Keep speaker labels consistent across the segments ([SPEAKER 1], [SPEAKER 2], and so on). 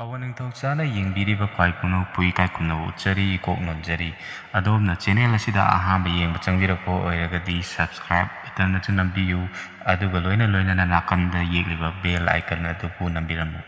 [SPEAKER 1] ꯑꯋꯅꯤꯡꯊꯧꯆꯥꯅ ꯌꯦꯡꯕꯤꯔꯤꯕ ꯈ꯭ꯋꯥꯏ ꯄꯨꯛꯅꯧ ꯄꯨꯏ ꯀꯥꯏꯀꯨꯝꯅꯕ ꯎꯠꯆꯔꯤ ꯏꯀꯣꯛ ꯅꯣꯟꯖꯔꯤ ꯑꯗꯣꯝꯅ ꯆꯦꯅꯦꯜ ꯑꯁꯤꯗ ꯑꯍꯥꯟꯕ ꯌꯦꯡꯕ ꯆꯪꯕꯤꯔꯛꯄ ꯑꯣꯏꯔꯒꯗꯤ ꯁꯕꯁꯀ꯭ꯔꯥꯏꯕ ꯕꯇꯟ ꯑꯗꯨ ꯅꯝꯕꯤꯌꯨ ꯑꯗꯨꯒ ꯂꯣꯏꯅꯅ ꯅꯥꯀꯟꯗ ꯌꯦꯛꯂꯤꯕ ꯕꯦꯜ ꯑꯥꯏꯀꯟ ꯑꯗꯨꯕꯨ ꯅꯝꯕꯤꯔꯝꯃꯨ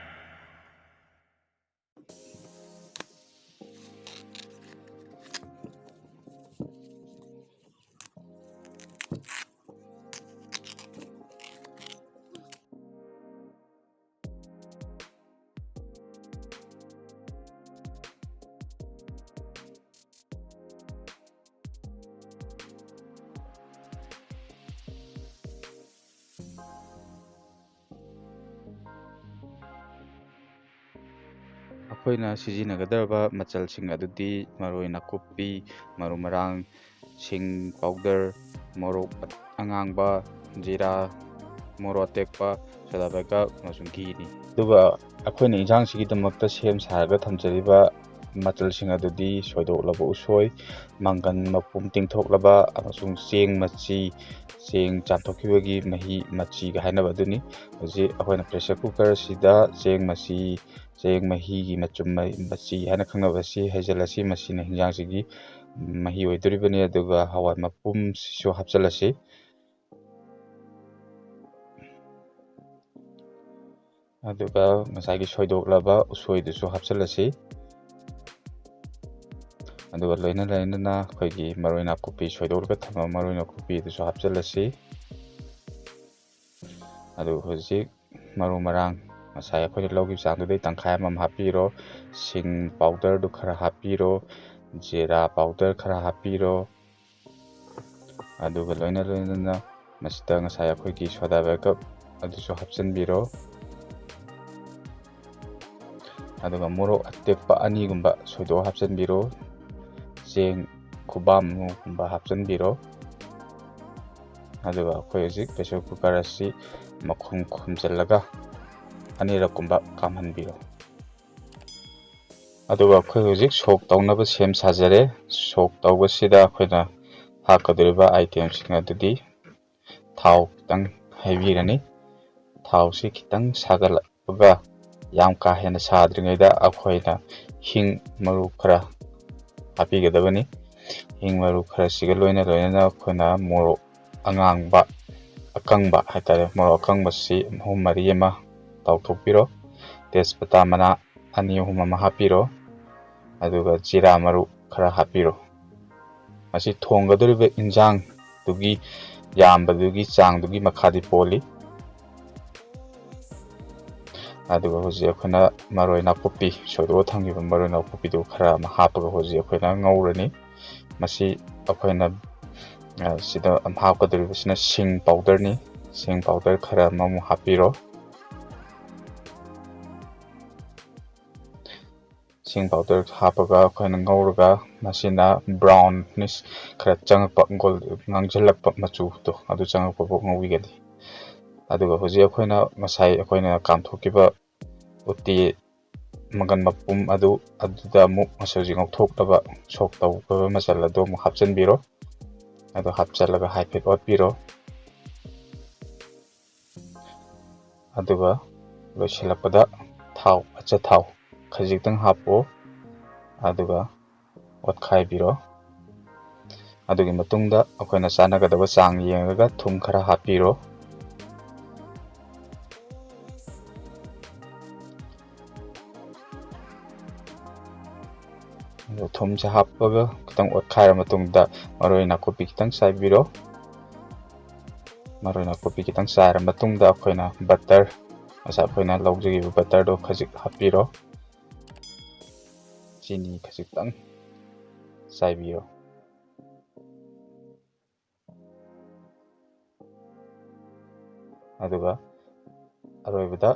[SPEAKER 2] ꯑꯩꯈꯣꯏꯅ ꯁꯤꯖꯤꯟꯅꯒꯗꯕ ꯃꯆꯜꯁꯤꯡ ꯑꯗꯨꯗꯤ ꯃꯔꯣꯏ ꯅꯥꯀꯨꯞꯄꯤ, ꯃꯔꯨ ꯃꯔꯥꯡ, ꯁꯤꯡ ꯄꯥꯎꯗꯔ, ꯃꯣꯔꯣꯛ ꯑꯉꯥꯡꯕ, ꯖꯤꯔꯥ, ꯃꯣꯔꯣꯛ ꯑꯇꯦꯛꯄ, ꯁꯣꯗꯥ ꯕꯥꯏꯒꯞ ꯑꯃꯁꯨꯡ ꯘꯤꯅꯤ꯫ ꯑꯗꯨꯒ ꯑꯩꯈꯣꯏꯅ ꯏꯟꯖꯥꯡꯁꯤꯒꯤꯗꯃꯛꯇ ꯁꯦꯝ ꯁꯥꯔꯒ ꯊꯝꯖꯔꯤꯕ ꯃꯆꯜꯁꯤꯡ ꯑꯗꯨꯗꯤ ꯁꯣꯏꯗꯣꯛꯂꯕ ꯎꯁꯣꯏ, ꯃꯪꯒꯟ ꯃꯄꯨꯝ ꯇꯤꯡꯊꯣꯛꯂꯕ ꯑꯃꯁꯨꯡ ꯆꯦꯡ ꯃꯆꯤ, ꯆꯦꯡ ꯆꯥꯝꯊꯣꯛꯈꯤꯕꯒꯤ ꯃꯍꯤ ꯃꯆꯤꯒ ꯍꯥꯏꯅꯕ ꯑꯗꯨꯅꯤ꯫ ꯍꯧꯖꯤꯛ ꯑꯩꯈꯣꯏꯅ ꯄ꯭ꯔꯦꯁꯔ ꯀꯨꯀꯔꯁꯤꯗ ꯆꯦꯡ ꯃꯆꯤ, ꯆꯦꯡ ꯃꯍꯤꯒꯤ ꯃꯆꯨꯝ ꯃꯆꯤ ꯍꯥꯏꯅ ꯈꯪꯅꯕ ꯑꯁꯤ ꯍꯩꯖꯤꯜꯂꯁꯤ꯫ ꯃꯁꯤꯅ ꯍꯤꯟꯖꯥꯡꯁꯤꯒꯤ ꯃꯍꯤ ꯑꯣꯏꯗꯣꯔꯤꯕꯅꯤ꯫ ꯑꯗꯨꯒ ꯍꯋꯥꯏ ꯃꯄꯨꯝꯁꯤꯁꯨ ꯍꯥꯞꯆꯤꯜꯂꯁꯤ꯫ ꯑꯗꯨꯒ ꯉꯁꯥꯏꯒꯤ ꯁꯣꯏꯗꯣꯛꯂꯕ ꯎꯁꯣꯏꯗꯨꯁꯨ ꯍꯥꯞꯆꯤꯜꯂꯁꯤ꯫ ꯑꯗꯨꯒ ꯂꯣꯏꯅꯅ ꯑꯩꯈꯣꯏꯒꯤ ꯃꯔꯣꯏ ꯅꯥꯀꯨꯞꯄꯤ ꯁꯣꯏꯗꯣꯛꯂꯒ ꯊꯝꯕ ꯃꯔꯣꯏ ꯅꯥꯀꯨꯞꯄꯤ ꯑꯗꯨꯁꯨ ꯍꯥꯞꯆꯤꯜꯂꯁꯤ꯫ ꯑꯗꯨꯒ ꯍꯧꯖꯤꯛ ꯃꯔꯨ ꯃꯔꯥꯡ ꯉꯁꯥꯏ ꯑꯩꯈꯣꯏꯅ ꯂꯧꯈꯤꯕ ꯆꯥꯡꯗꯨꯗꯩ ꯇꯪꯈꯥꯏ ꯑꯃ ꯍꯥꯞꯄꯤꯔꯣ, ꯁꯤꯡ ꯄꯥꯎꯗꯔꯗꯨ ꯈꯔ ꯍꯥꯞꯄꯤꯔꯣ, ꯖꯤꯔꯥ ꯄꯥꯎꯗꯔ ꯈꯔ ꯍꯥꯞꯄꯤꯔꯣ, ꯑꯗꯨꯒ ꯂꯣꯏꯅꯅ ꯃꯁꯤꯗ ꯉꯁꯥꯏ ꯑꯩꯈꯣꯏꯒꯤ ꯁꯣꯗꯥ ꯕꯥꯏꯒꯞ ꯑꯗꯨꯁꯨ ꯍꯥꯞꯆꯤꯟꯕꯤꯔꯣ꯫ ꯑꯗꯨꯒ ꯃꯣꯔꯣꯛ ꯑꯇꯦꯛꯄ ꯑꯅꯤꯒꯨꯝꯕ ꯁꯣꯏꯗꯣꯛ ꯍꯥꯞꯆꯤꯟꯕꯤꯔꯣ, ꯆꯦꯡ ꯈꯨꯕꯥꯝꯃꯨꯒꯨꯝꯕ ꯍꯥꯞꯆꯤꯟꯕꯤꯔꯣ꯫ ꯑꯗꯨꯒ ꯑꯩꯈꯣꯏ ꯍꯧꯖꯤꯛ ꯄ꯭ꯔꯦꯁꯔ ꯀꯨꯀꯔ ꯑꯁꯤ ꯃꯈꯨꯝ ꯈꯨꯝꯖꯤꯜꯂꯒ ꯑꯅꯤꯔꯛꯀꯨꯝꯕ ꯀꯥꯝꯍꯟꯕꯤꯔꯣ꯫ ꯑꯗꯨꯒ ꯑꯩꯈꯣꯏ ꯍꯧꯖꯤꯛ ꯁꯣꯛ ꯇꯧꯅꯕ ꯁꯦꯝ ꯁꯥꯖꯔꯦ꯫ ꯁꯣꯛ ꯇꯧꯕꯁꯤꯗ ꯑꯩꯈꯣꯏꯅ ꯍꯥꯞꯀꯗꯧꯔꯤꯕ ꯑꯥꯏꯇꯦꯝꯁꯤꯡ ꯑꯗꯨꯗꯤ ꯊꯥꯎ ꯈꯤꯇꯪ ꯍꯩꯕꯤꯔꯅꯤ꯫ ꯊꯥꯎꯁꯤ ꯈꯤꯇꯪ ꯁꯥꯒꯠꯂꯛꯄꯒ ꯌꯥꯝ ꯀꯥ ꯍꯦꯟꯅ ꯁꯥꯗ꯭ꯔꯤꯉꯩꯗ ꯑꯩꯈꯣꯏꯅ ꯍꯤꯡ ꯃꯔꯨ ꯈꯔ ꯍꯥꯞꯄꯤꯒꯗꯕꯅꯤ꯫ ꯍꯤꯡ ꯃꯔꯨ ꯈꯔꯁꯤꯒ ꯂꯣꯏꯅꯅ ꯑꯩꯈꯣꯏꯅ ꯃꯣꯔꯣꯛ ꯑꯉꯥꯡꯕ ꯑꯀꯪꯕ ꯍꯥꯏꯇꯥꯔꯦ, ꯃꯣꯔꯣꯛ ꯑꯀꯪꯕꯁꯤ 3-4 ꯑꯃ ꯇꯥꯎꯊꯣꯛꯄꯤꯔꯣ꯫ ꯇꯦꯖꯄꯇꯥ ꯃꯅꯥ 2-3 ꯑꯃ ꯍꯥꯞꯄꯤꯔꯣ꯫ ꯑꯗꯨꯒ ꯖꯤꯔꯥ ꯃꯔꯨ ꯈꯔ ꯍꯥꯞꯄꯤꯔꯣ꯫ ꯃꯁꯤ ꯊꯣꯡꯒꯗꯧꯔꯤꯕ ꯏꯟꯖꯥꯡꯗꯨꯒꯤ ꯌꯥꯝꯕꯗꯨꯒꯤ ꯆꯥꯡꯗꯨꯒꯤ ꯃꯈꯥꯗꯤ ꯄꯣꯜꯂꯤ꯫ ꯑꯗꯨꯒ ꯍꯧꯖꯤꯛ ꯑꯩꯈꯣꯏꯅ ꯃꯔꯣꯏ ꯅꯥꯀꯨꯞꯄꯤ ꯁꯣꯏꯗꯣꯛꯑ ꯊꯝꯈꯤꯕ ꯃꯔꯣꯏ ꯅꯥꯀꯨꯞꯄꯤꯗꯨ ꯈꯔ ꯑꯃ ꯍꯥꯞꯄꯒ ꯍꯧꯖꯤꯛ ꯑꯩꯈꯣꯏꯅ ꯉꯧꯔꯅꯤ꯫ ꯃꯁꯤ ꯑꯩꯈꯣꯏꯅ ꯁꯤꯗ ꯍꯥꯞꯀꯗꯧꯔꯤꯕꯁꯤꯅ ꯁꯤꯡ ꯄꯥꯎꯗꯔꯅꯤ꯫ ꯁꯤꯡ ꯄꯥꯎꯗꯔ ꯈꯔ ꯑꯃꯃꯨꯛ ꯍꯥꯞꯄꯤꯔꯣ꯫ ꯁꯤꯡ ꯄꯥꯎꯗꯔ ꯍꯥꯞꯄꯒ ꯑꯩꯈꯣꯏꯅ ꯉꯧꯔꯒ ꯃꯁꯤꯅ ꯕ꯭ꯔꯥꯎꯟꯅꯤꯁ ꯈꯔ ꯆꯪꯉꯛꯄ, ꯉꯥꯡꯁꯤꯜꯂꯛꯄ ꯃꯆꯨꯗꯣ ꯑꯗꯨ ꯆꯪꯉꯛꯄꯐꯥꯎ ꯉꯧꯕꯤꯒꯅꯤ꯫ ꯑꯗꯨꯒ ꯍꯧꯖꯤꯛ ꯑꯩꯈꯣꯏꯅ ꯉꯁꯥꯏ ꯑꯩꯈꯣꯏꯅ ꯀꯥꯝꯊꯣꯛꯈꯤꯕ ꯎꯇꯤ ꯃꯪꯒꯟ ꯃꯄꯨꯝ ꯑꯗꯨꯗ ꯑꯃꯨꯛ ꯍꯧꯖꯤꯛ ꯉꯧꯊꯣꯛꯂꯕ ꯁꯣꯛ ꯇꯧꯈ꯭ꯔꯕ ꯃꯆꯜ ꯑꯗꯨ ꯑꯃꯨꯛ ꯍꯥꯞꯆꯤꯟꯕꯤꯔꯣ꯫ ꯑꯗꯨ ꯍꯥꯞꯆꯤꯜꯂꯒ ꯍꯥꯏꯐꯦꯠ ꯑꯣꯠꯄꯤꯔꯣ꯫ ꯑꯗꯨꯒ ꯂꯣꯏꯁꯤꯜꯂꯛꯄꯗ ꯑꯆꯥꯊꯥꯎ ꯈꯖꯤꯛꯇꯪ ꯍꯥꯞꯄꯣ꯫ ꯑꯗꯨꯒ ꯑꯣꯠꯈꯥꯏꯕꯤꯔꯣ꯫ ꯑꯗꯨꯒꯤ ꯃꯇꯨꯡꯗ ꯑꯩꯈꯣꯏꯅ ꯆꯥꯟꯅꯒꯗꯕ ꯆꯥꯡ ꯌꯦꯡꯉꯒ ꯊꯨꯝ ꯈꯔ ꯍꯥꯞꯄꯤꯔꯣ꯫ ꯊꯨꯝꯁꯦ ꯍꯥꯞꯄꯒ ꯈꯤꯇꯪ ꯑꯣꯠꯈꯥꯏꯔ ꯃꯇꯨꯡꯗ ꯃꯔꯣꯏ ꯅꯥꯀꯨꯞꯄꯤ ꯈꯤꯇꯪ ꯆꯥꯏꯕꯤꯔꯣ꯫ ꯃꯔꯣꯏ ꯅꯥꯀꯨꯞꯄꯤ ꯈꯤꯇꯪ ꯆꯥꯏꯔ ꯃꯇꯨꯡꯗ ꯑꯩꯈꯣꯏꯅ ꯕꯇꯔ, ꯉꯁꯥꯏ ꯑꯩꯈꯣꯏꯅ ꯂꯧꯖꯈꯤꯕ ꯕꯇꯔꯗꯣ ꯈꯖꯤꯛ ꯍꯥꯞꯄꯤꯔꯣ꯫ ꯆꯤꯅꯤ ꯈꯖꯤꯛꯇꯪ ꯆꯥꯏꯕꯤꯔꯣ꯫ ꯑꯗꯨꯒ ꯑꯔꯣꯏꯕꯗ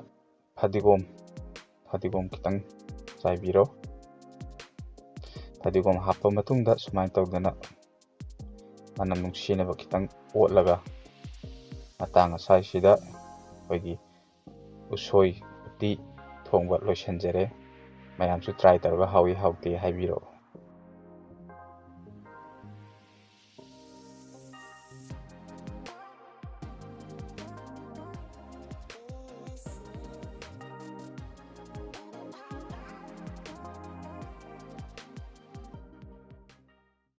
[SPEAKER 2] ꯐꯗꯤꯒꯣꯝ ꯈꯤꯇꯪ ꯆꯥꯏꯕꯤꯔꯣ꯫ ꯐꯗꯤꯒꯣꯝ ꯍꯥꯞꯄ ꯃꯇꯨꯡꯗ ꯁꯨꯃꯥꯏꯅ ꯇꯧꯗꯅ ꯃꯅꯝ ꯅꯨꯡꯁꯤꯅꯕ ꯈꯤꯇꯪ ꯑꯣꯠꯂꯒ ꯃꯇꯥꯡ ꯑꯁ꯭ꯋꯥꯏꯁꯤꯗ ꯑꯩꯈꯣꯏꯒꯤ ꯎꯁꯣꯏ ꯎꯇꯤ ꯊꯣꯡꯕ ꯂꯣꯏꯁꯤꯟꯖꯔꯦ꯫ ꯃꯌꯥꯝꯁꯨ ꯇ꯭ꯔꯥꯏ ꯇꯧꯔꯒ ꯍꯥꯎꯏ ꯍꯥꯎꯇꯦ ꯍꯥꯏꯕꯤꯔꯛꯑꯣ꯫